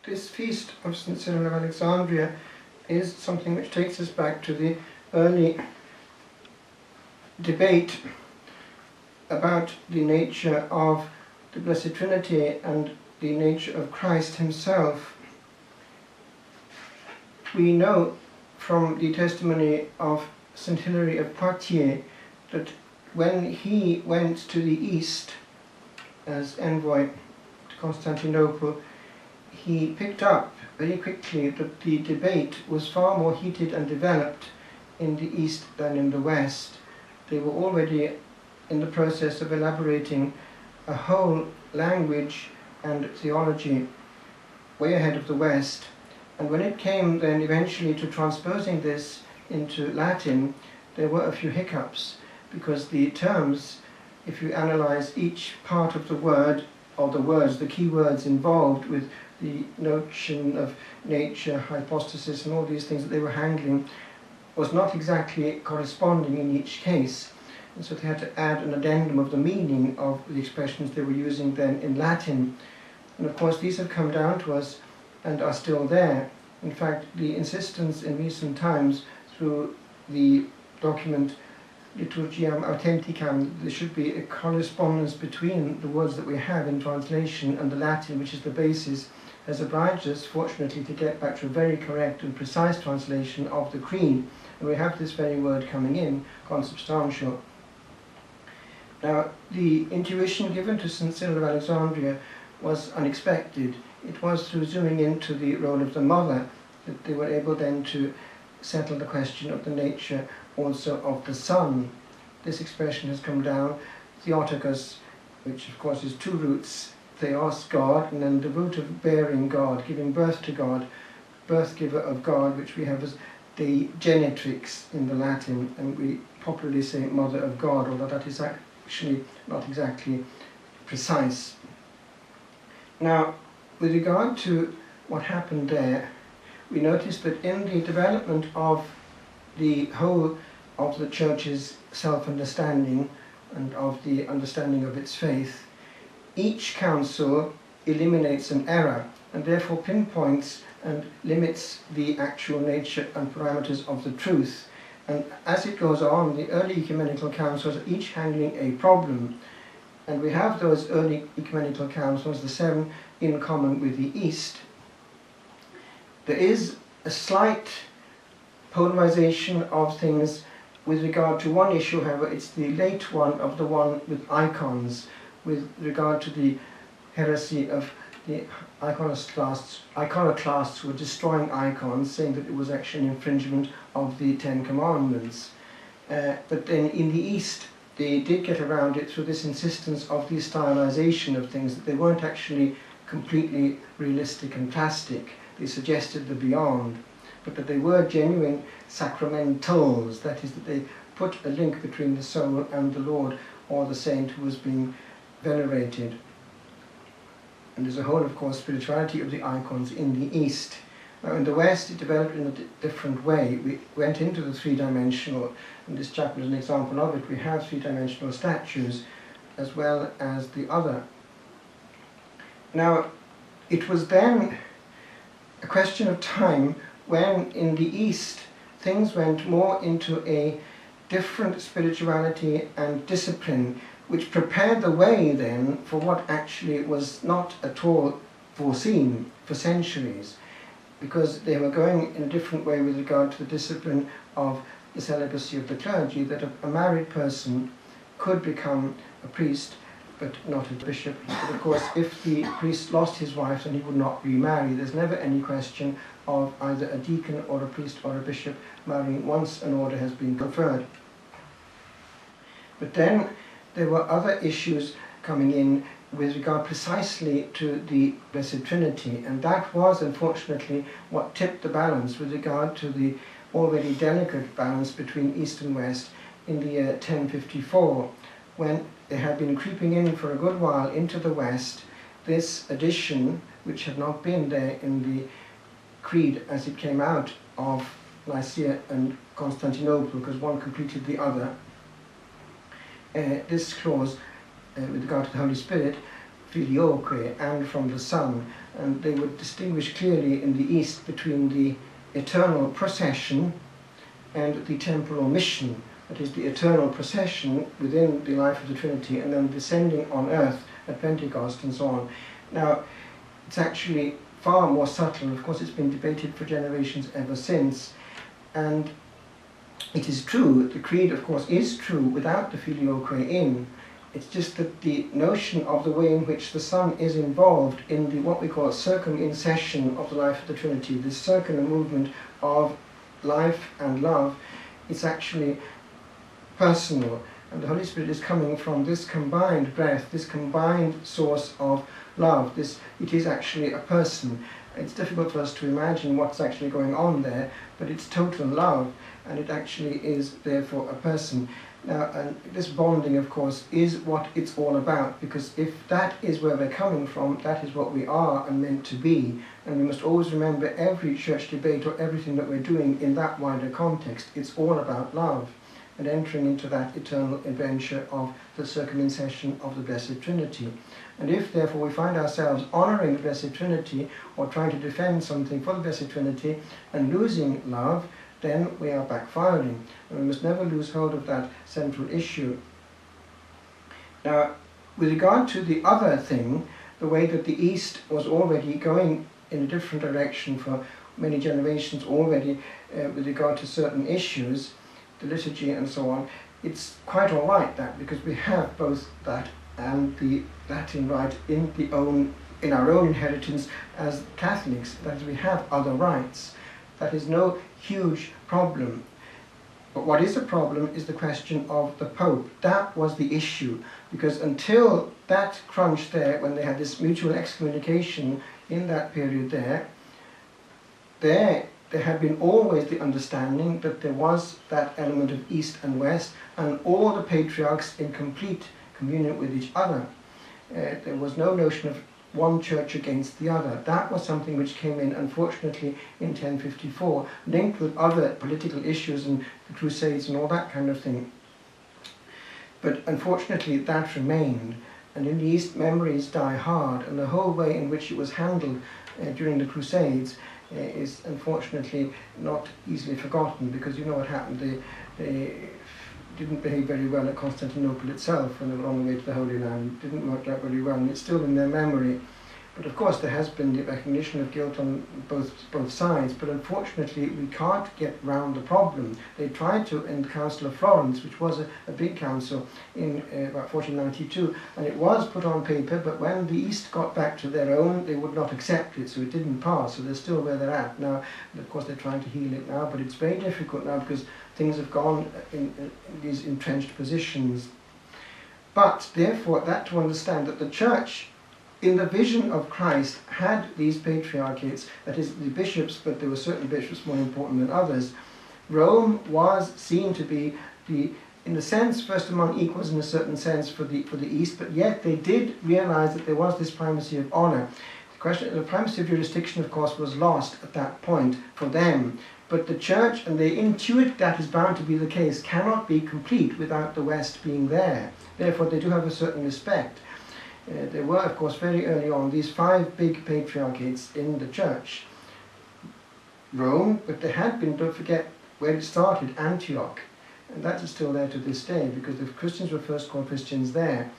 this feast of St. Cyril of Alexandria is something which takes us back to the early debate about the nature of the Blessed Trinity and the nature of Christ himself. We know from the testimony of St. Hilary of Poitiers that when he went to the east as envoy to Constantinople, he picked up very quickly that the debate was far more heated and developed in the east than in the west. They were already in the process of elaborating a whole language and theology way ahead of the west. And when it came then eventually to transposing this into Latin, there were a few hiccups, because the terms, if you analyze each part of the word, or the words, the key words involved with the notion of nature, hypostasis, and all these things that they were handling, was not exactly corresponding in each case. And so they had to add an addendum of the meaning of the expressions they were using then in Latin. And of course these have come down to us and are still there. In fact, the insistence in recent times through the document Liturgiam Authenticam, there should be a correspondence between the words that we have in translation and the Latin, which is the basis, has obliged us, fortunately, to get back to a very correct and precise translation of the Creed. And we have this very word coming in, consubstantial. Now, the intuition given to St. Cyril of Alexandria was unexpected. It was through zooming into the role of the mother that they were able then to settle the question of the nature also of the Son. This expression has come down, Theotokos, which of course is two roots, Theos, God, and then the root of bearing God, giving birth to God, birth giver of God, which we have as the genetrix in the Latin, and we popularly say Mother of God, although that is actually not exactly precise. Now, with regard to what happened there, we notice that in the development of the whole of the Church's self-understanding and of the understanding of its faith, each council eliminates an error and therefore pinpoints and limits the actual nature and parameters of the truth. And as it goes on, the early ecumenical councils are each handling a problem. And we have those early ecumenical councils, the seven, in common with the East. There is a slight polarization of things with regard to one issue, however. It's the late one of the one with icons, with regard to the heresy of the iconoclasts who were destroying icons, saying that it was actually an infringement of the Ten Commandments. But then in the East, they did get around it through this insistence of the stylization of things, that they weren't actually completely realistic and plastic. They suggested the beyond, but that they were genuine sacramentals, that is, that they put a link between the soul and the Lord or the saint who was being venerated. And there's a whole, of course, spirituality of the icons in the East. Now, in the West, it developed in a different way. We went into the three-dimensional, and this chapel is an example of it. We have three-dimensional statues as well as the other. Now, it was then a question of time when in the East things went more into a different spirituality and discipline, which prepared the way then for what actually was not at all foreseen for centuries, because they were going in a different way with regard to the discipline of the celibacy of the clergy, that a married person could become a priest but not a bishop. But of course, if the priest lost his wife, then he would not remarry. There's never any question of either a deacon or a priest or a bishop marrying once an order has been conferred. But then there were other issues coming in with regard precisely to the Blessed Trinity, and that was unfortunately what tipped the balance with regard to the already delicate balance between East and West in the year 1054, when they had been creeping in for a good while into the West this addition, which had not been there in the Creed as it came out of Nicaea and Constantinople, because one completed the other. This clause with regard to the Holy Spirit, filioque, and from the Son, and they would distinguish clearly in the East between the eternal procession and the temporal mission. That is, the eternal procession within the life of the Trinity, and then descending on earth at Pentecost and so on. Now, it's actually far more subtle. Of course, it's been debated for generations ever since, and it is true, the creed of course is true without the filioque in. It's just that the notion of the way in which the Son is involved in the what we call circumincession of the life of the Trinity, this circular movement of life and love, is actually personal, and the Holy Spirit is coming from this combined breath, this combined source of love. It is actually a person. It's difficult for us to imagine what's actually going on there, but it's total love, and it actually is therefore a person. Now, and this bonding, of course, is what it's all about, because if that is where we're coming from, that is what we are and meant to be. And we must always remember every church debate or everything that we're doing in that wider context. It's all about love and entering into that eternal adventure of the circumincession of the Blessed Trinity. And if, therefore, we find ourselves honouring the Blessed Trinity or trying to defend something for the Blessed Trinity and losing love, then we are backfiring. And we must never lose hold of that central issue. Now, with regard to the other thing, the way that the East was already going in a different direction for many generations already with regard to certain issues, the liturgy and so on, it's quite all right that, because we have both that and the Latin rite in our own inheritance as Catholics. That is, we have other rites. That is no huge problem. But what is a problem is the question of the Pope. That was the issue, because until that crunch there, when they had this mutual excommunication in that period there had been always the understanding that there was that element of East and West, and all the patriarchs in complete communion with each other. There was no notion of one church against the other. That was something which came in, unfortunately, in 1054, linked with other political issues and the Crusades and all that kind of thing. But unfortunately, that remained. And in the East, memories die hard, and the whole way in which it was handled during the Crusades is unfortunately not easily forgotten, because you know what happened. They didn't behave very well at Constantinople itself when they were on the way to the Holy Land. It didn't work out very well, and it's still in their memory. But of course there has been the recognition of guilt on both sides, but unfortunately we can't get round the problem. They tried to in the Council of Florence, which was a big council in about 1492, and it was put on paper, but when the East got back to their own, they would not accept it, so it didn't pass, so they're still where they're at now. And of course they're trying to heal it now, but it's very difficult now because things have gone in these entrenched positions. But therefore, that to understand that the Church, in the vision of Christ, had these patriarchates, that is, the bishops, but there were certain bishops more important than others. Rome was seen to be in a sense, first among equals in a certain sense for the East, but yet they did realize that there was this primacy of honor. The primacy of jurisdiction, of course, was lost at that point for them. But the Church, and they intuit that is bound to be the case, cannot be complete without the West being there. Therefore, they do have a certain respect. There were, of course, very early on, these 5 big patriarchates in the Church. Rome, but there had been, don't forget, where it started, Antioch. And that is still there to this day, because the Christians were first called Christians there.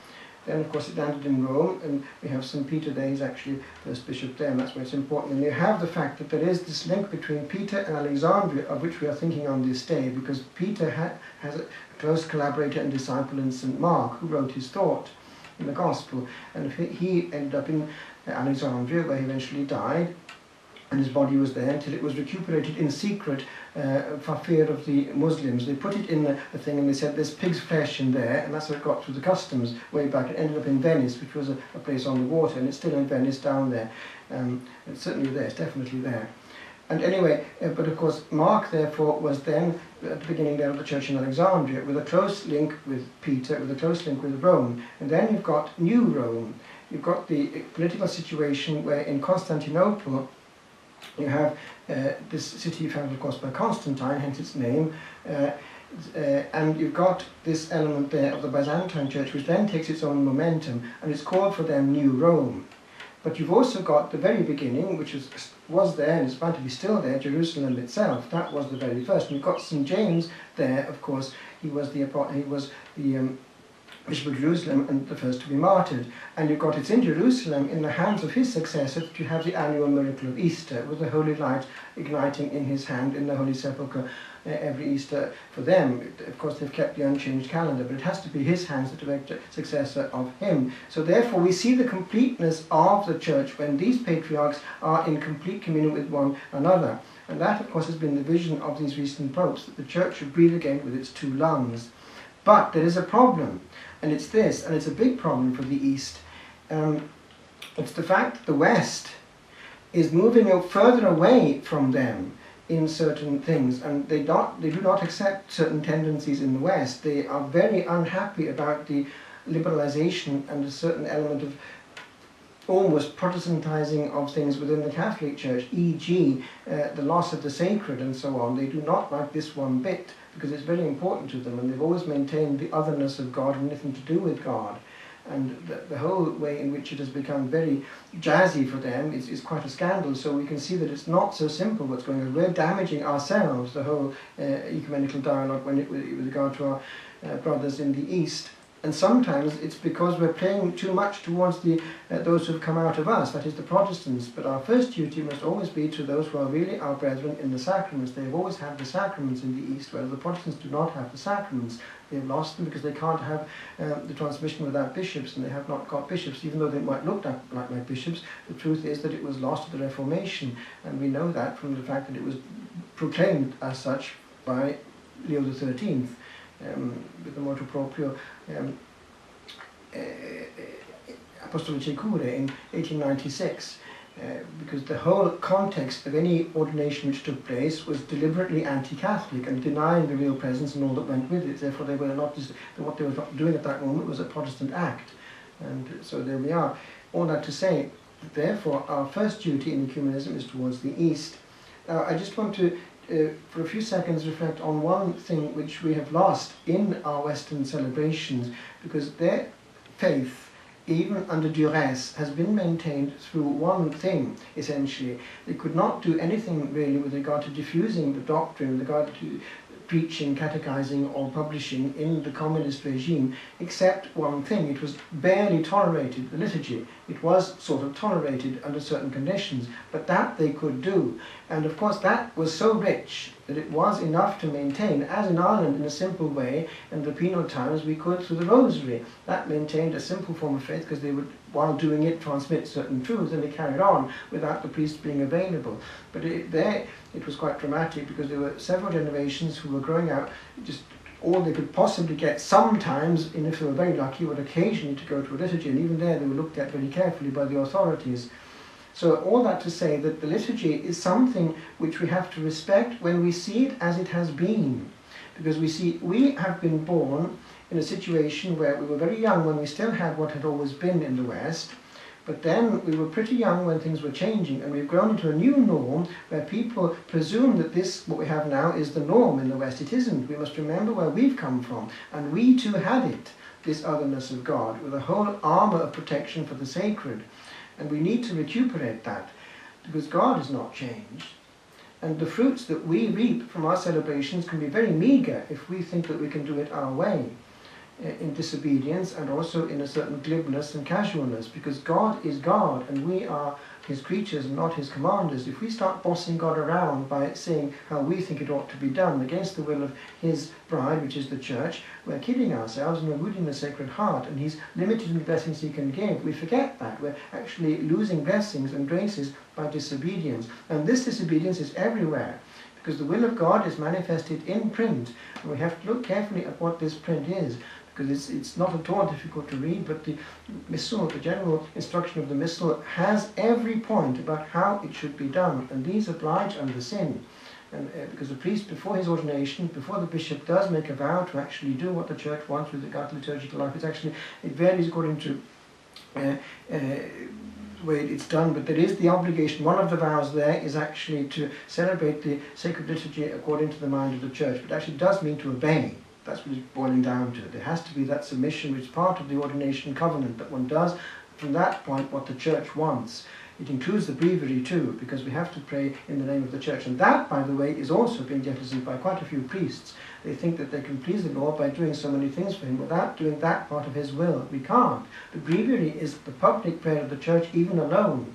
Then, of course, it landed in Rome, and we have St. Peter there. He's actually first bishop there, and that's why it's important. And you have the fact that there is this link between Peter and Alexandria, of which we are thinking on this day, because Peter has a close collaborator and disciple in St. Mark, who wrote his thought in the Gospel. And he ended up in Alexandria, where he eventually died, and his body was there until it was recuperated in secret for fear of the Muslims. They put it in the thing and they said there's pig's flesh in there, and that's how it got through the customs way back. It ended up in Venice, which was a place on the water, and it's still in Venice down there. It's certainly there, it's definitely there. And anyway, but of course Mark therefore was then at the beginning there of the church in Alexandria, with a close link with Peter, with a close link with Rome. And then you've got New Rome. You've got the political situation where in Constantinople you have this city founded, of course, by Constantine, hence its name, and you've got this element there of the Byzantine Church, which then takes its own momentum, and it's called for them New Rome. But you've also got the very beginning, which was there and is bound to be still there, Jerusalem itself. That was the very first. And you've got St. James there, of course. He was the Bishop of Jerusalem and the first to be martyred. And you've got, it's in Jerusalem, in the hands of his successor, that you have the annual miracle of Easter, with the holy light igniting in his hand in the Holy Sepulchre every Easter for them. Of course, they've kept the unchanged calendar, but it has to be his hands, the direct successor of him. So therefore, we see the completeness of the church when these patriarchs are in complete communion with one another. And that, of course, has been the vision of these recent popes, that the church should breathe again with its two lungs. But there is a problem, and it's this, and it's a big problem for the East. It's the fact that the West is moving further away from them in certain things, and they do not accept certain tendencies in the West. They are very unhappy about the liberalization and a certain element of almost Protestantizing of things within the Catholic Church, e.g. The loss of the sacred and so on. They do not like this one bit, because it's very important to them, and they've always maintained the otherness of God and nothing to do with God. And the whole way in which it has become very jazzy for them is quite a scandal. So we can see that it's not so simple what's going on. We're damaging ourselves, the whole ecumenical dialogue with regard to our brothers in the East. And sometimes it's because we're playing too much towards those who have come out of us, that is the Protestants. But our first duty must always be to those who are really our brethren in the sacraments. They have always had the sacraments in the East, whereas the Protestants do not have the sacraments. They've lost them because they can't have the transmission without bishops, and they have not got bishops. Even though they might look like bishops, the truth is that it was lost at the Reformation, and we know that from the fact that it was proclaimed as such by Leo XIII. With the motu proprio Apostolicae Curae in 1896, because the whole context of any ordination which took place was deliberately anti-Catholic and denying the real presence and all that went with it. Therefore, they were not just, what they were doing at that moment was a Protestant act, and so there we are. All that to say, therefore, our first duty in ecumenism is towards the East. Now, I just want to for a few seconds reflect on one thing which we have lost in our Western celebrations, because their faith, even under duress, has been maintained through one thing, essentially. They could not do anything really with regard to diffusing the doctrine, with regard to preaching, catechizing, or publishing in the communist regime, except one thing. It was barely tolerated, the liturgy. It was sort of tolerated under certain conditions, but that they could do. And of course that was so rich that it was enough to maintain, as in Ireland in a simple way, in the penal times we could through the rosary. That maintained a simple form of faith, because they would, while doing it, transmit certain truths, and they carried on without the priest being available. But it was quite dramatic, because there were several generations who were growing out just all they could possibly get. Sometimes, and if they were very lucky, would occasionally to go to a liturgy, and even there they were looked at very carefully by the authorities. So all that to say that the liturgy is something which we have to respect when we see it as it has been. Because we have been born in a situation where we were very young when we still had what had always been in the West, but then we were pretty young when things were changing, and we've grown into a new norm where people presume that this, what we have now, is the norm in the West. It isn't. We must remember where we've come from, and we too had it, this otherness of God, with a whole armour of protection for the sacred. And we need to recuperate that, because God has not changed. And the fruits that we reap from our celebrations can be very meagre if we think that we can do it our way, in disobedience and also in a certain glibness and casualness, because God is God and we are his creatures and not his commanders. If we start bossing God around by saying how we think it ought to be done against the will of his bride, which is the church, we're kidding ourselves and we're wounding the Sacred Heart, and he's limited in the blessings he can give. We forget that. We're actually losing blessings and graces by disobedience. And this disobedience is everywhere, because the will of God is manifested in print, and we have to look carefully at what this print is, because it's not at all difficult to read, but the Missal, the general instruction of the Missal, has every point about how it should be done, and these oblige under sin. And because the priest, before his ordination, before the bishop does make a vow to actually do what the church wants with regard to liturgical life, it varies according to the way it's done, but there is the obligation. One of the vows there is actually to celebrate the sacred liturgy according to the mind of the church, but actually does mean to obey. That's what it's boiling down to. There has to be that submission which is part of the ordination covenant, that one does from that point what the church wants. It includes the breviary too, because we have to pray in the name of the church. And that, by the way, is also being jettisoned by quite a few priests. They think that they can please the Lord by doing so many things for him without doing that part of his will. We can't. The breviary is the public prayer of the church, even alone.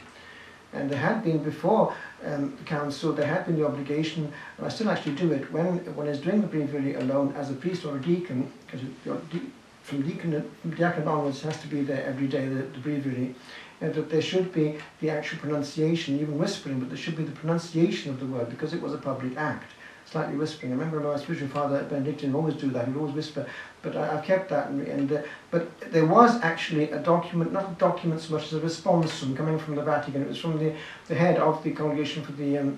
And there had been before the council, there had been the obligation, and I still actually do it, when one is doing the breviary alone as a priest or a deacon, because from diacon onwards it has to be there every day, the breviary, that there should be the actual pronunciation, even whispering, but there should be the pronunciation of the word, because it was a public act. Slightly whispering. I remember my spiritual father Benedictine would always do that. He would always whisper. But I've kept that. But there was actually a document, not a document so much as a response coming from the Vatican. It was from the head of the Congregation for the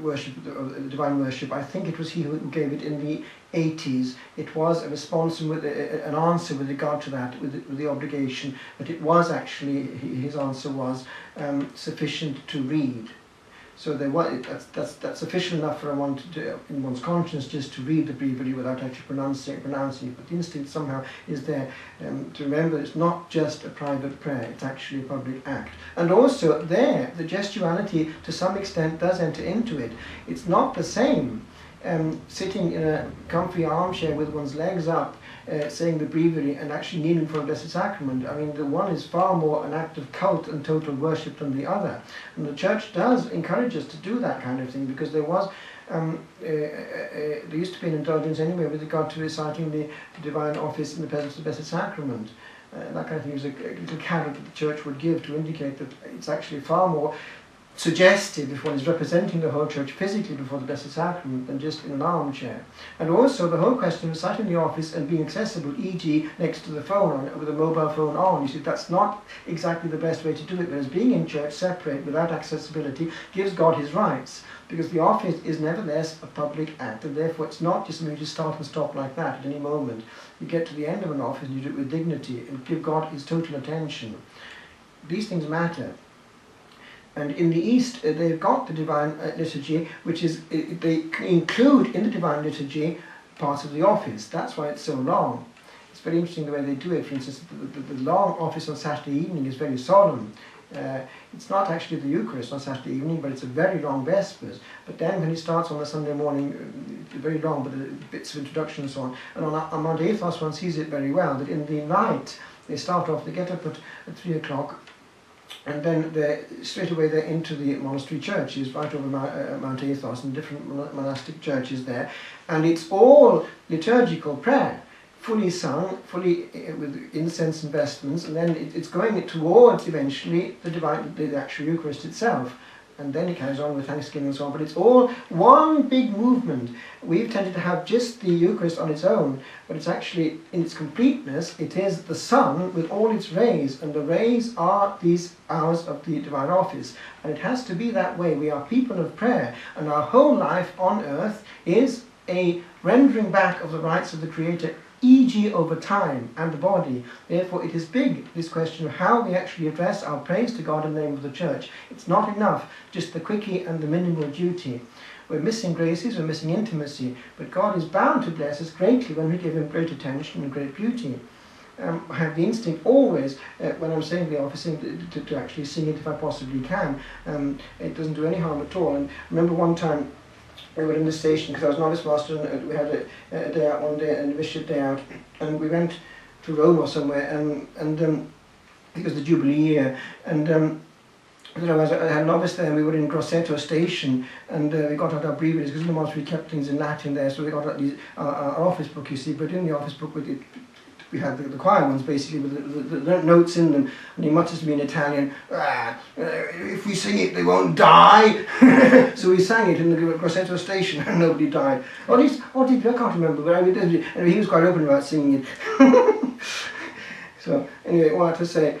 worship, the divine worship. I think it was he who gave it in the 80s. It was a response with an answer with regard to that, with the obligation. But it was actually, his answer was sufficient to read. So that's sufficient enough for one to do, in one's conscience, just to read the breviary without actually pronouncing it. But the instinct somehow is there to remember it's not just a private prayer, it's actually a public act. And also there, the gestuality to some extent does enter into it. It's not the same sitting in a comfy armchair with one's legs up, saying the breviary and actually kneeling for a Blessed Sacrament. I mean, the one is far more an act of cult and total worship than the other. And the Church does encourage us to do that kind of thing, because there was, there used to be an indulgence anyway with regard to reciting the divine office in the presence of the Blessed Sacrament. That kind of thing is a little carrot that the Church would give to indicate that it's actually far more suggestive if one is representing the whole church physically before the Blessed Sacrament than just in an armchair. And also the whole question of reciting the office and being accessible, e.g. next to the phone, with a mobile phone on. You see, that's not exactly the best way to do it, whereas being in church separate, without accessibility, gives God his rights, because the office is nevertheless a public act, and therefore it's not just something you just start and stop like that at any moment. You get to the end of an office and you do it with dignity and give God his total attention. These things matter. And in the East, they've got the Divine Liturgy, which is, they include in the Divine Liturgy parts of the office. That's why it's so long. It's very interesting the way they do it. For instance, the long office on Saturday evening is very solemn. It's not actually the Eucharist on Saturday evening, but it's a very long Vespers. But then when he starts on the Sunday morning, very long, but the bits of introduction and so on. And on Monday Ethos one sees it very well, that in the night, they start off, they get up at 3 o'clock, and then straight away they're into the monastery churches, right over Mount Athos, and different monastic churches there. And it's all liturgical prayer, fully sung, fully with incense and vestments, and then it's going towards eventually the actual Eucharist itself. And then it carries on with thanksgiving and so on, but it's all one big movement. We've tended to have just the Eucharist on its own, but it's actually, in its completeness, it is the sun with all its rays, and the rays are these hours of the divine office. And it has to be that way. We are people of prayer, and our whole life on earth is a rendering back of the rights of the Creator, e.g. over time and the body. Therefore it is big, this question of how we actually address our praise to God in the name of the Church. It's not enough, just the quickie and the minimal duty. We're missing graces, we're missing intimacy, but God is bound to bless us greatly when we give him great attention and great beauty. I have the instinct always, when I'm saying the office, to actually sing it if I possibly can. It doesn't do any harm at all. And I remember one time, we were in the station, because I was novice master, and we had a day out one day, and a bishop day out, and we went to Rome or somewhere, and it was the Jubilee year, and I had a novice there, and we were in Grosseto station, and we got out our breviaries, because in the monastery we kept things in Latin there, so we got out our office book, you see, but in the office book we had the choir ones basically with the notes in them, and he mutters to me in Italian, if we sing it they won't die. So we sang it in the Grosseto station and nobody died. Or at least, I can't remember, but I mean, he was quite open about singing it. So anyway, what I have to say,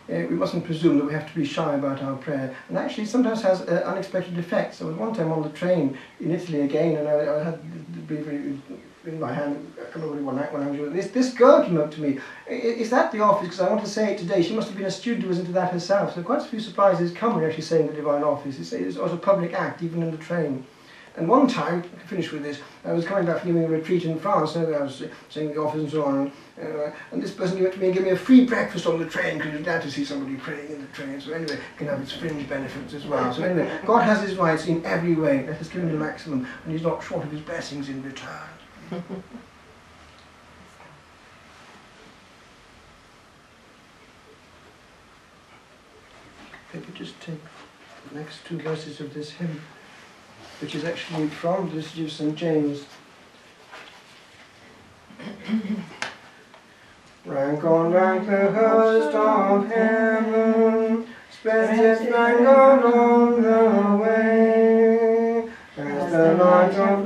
we mustn't presume that we have to be shy about our prayer, and actually sometimes has unexpected effects. There was one time on the train in Italy again, and I had the breviary in my hand. I can't remember one night when I was doing this girl came up to me. Is that the office? Because I want to say it today. She must have been a student who was into that herself. So quite a few surprises come when actually saying the divine office. It's also a public act, even in the train. And one time, I can finish with this, I was coming back from giving a retreat in France, and I was saying the office and so on, and this person came up to me and gave me a free breakfast on the train because he was glad to see somebody praying in the train. So anyway, it can have its fringe benefits as well. So anyway, God has his rights in every way. Let us give him the maximum, and he's not short of his blessings in return. If you just take the next two verses of this hymn, which is actually from the Liturgy of St. James. Rank on rank the host of heaven spreads its blanket on the way, as the light of